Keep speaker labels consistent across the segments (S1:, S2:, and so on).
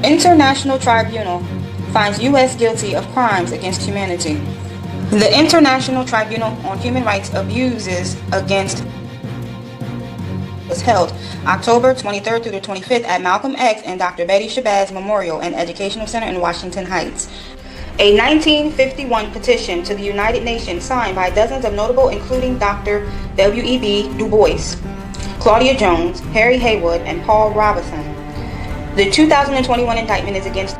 S1: International Tribunal finds U.S. guilty of crimes against humanity. The International Tribunal on Human Rights Abuses against was held October 23rd through the 25th at Malcolm X and Dr. Betty Shabazz Memorial and Educational Center in Washington Heights. A 1951 petition to the United Nations signed by dozens of notable, including Dr. W.E.B. Du Bois, Claudia Jones, Harry Haywood, and Paul Robeson. The 2021 indictment is against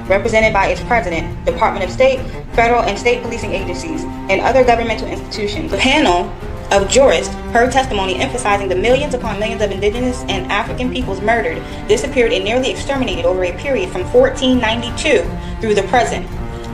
S1: represented by its president, Department of State, federal and state policing agencies, and other governmental institutions. The panel of jurists heard testimony emphasizing the millions upon millions of indigenous and African peoples murdered, disappeared, and nearly exterminated over a period from 1492 through the present.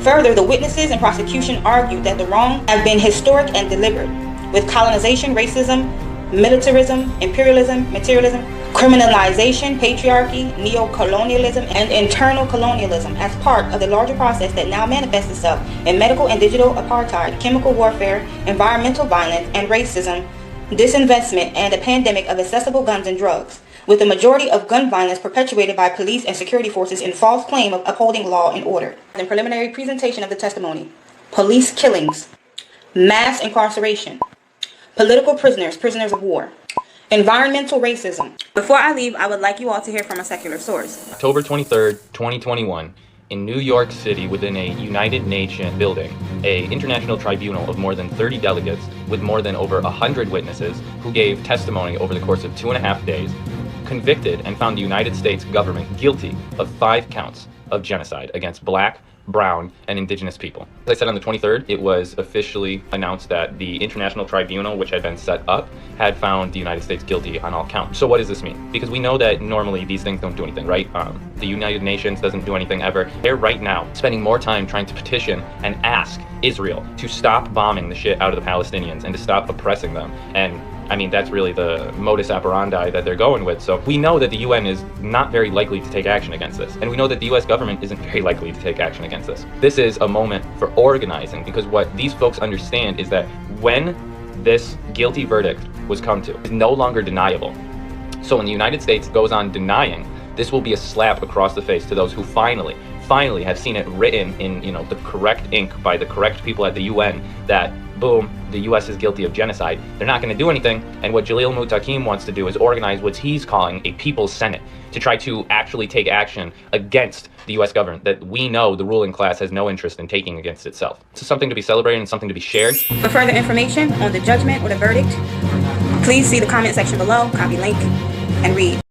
S1: Further, the witnesses and prosecution argued that the wrongs have been historic and deliberate, with colonization, racism, militarism, imperialism, materialism, criminalization, patriarchy, neo-colonialism, and internal colonialism as part of the larger process that now manifests itself in medical and digital apartheid, chemical warfare, environmental violence, and racism, disinvestment, and a pandemic of accessible guns and drugs, with the majority of gun violence perpetuated by police and security forces in false claim of upholding law and order. In preliminary presentation of the testimony, police killings, mass incarceration, political prisoners, prisoners of war, environmental racism. Before I leave, I would like you all to hear from a secular source.
S2: October 23rd, 2021, in New York City within a United Nations building, an international tribunal of more than 30 delegates with more than over 100 witnesses who gave testimony over the course of 2.5 days, convicted and found the United States government guilty of 5 counts of genocide against Black, brown, and indigenous people. As I said, on the 23rd, it was officially announced that the International Tribunal, which had been set up, had found the United States guilty on all counts. So what does this mean? Because we know that normally these things don't do anything, right? The United Nations doesn't do anything ever. They're right now spending more time trying to petition and ask Israel to stop bombing the shit out of the Palestinians and to stop oppressing them. And I mean, that's really the modus operandi that they're going with. So we know that the UN is not very likely to take action against this. And we know that the US government isn't very likely to take action against this. This is a moment for organizing, because what these folks understand is that when this guilty verdict was come to, is no longer deniable. So when the United States goes on denying, this will be a slap across the face to those who finally have seen it written in, the correct ink by the correct people at the UN that, boom, the US is guilty of genocide. They're not going to do anything, and what Jalil Muttaqim wants to do is organize what he's calling a People's Senate to try to actually take action against the US government that we know the ruling class has no interest in taking against itself. This is something to be celebrated and something to be shared.
S1: For further information on the judgment or the verdict, please see the comment section below, copy link, and read.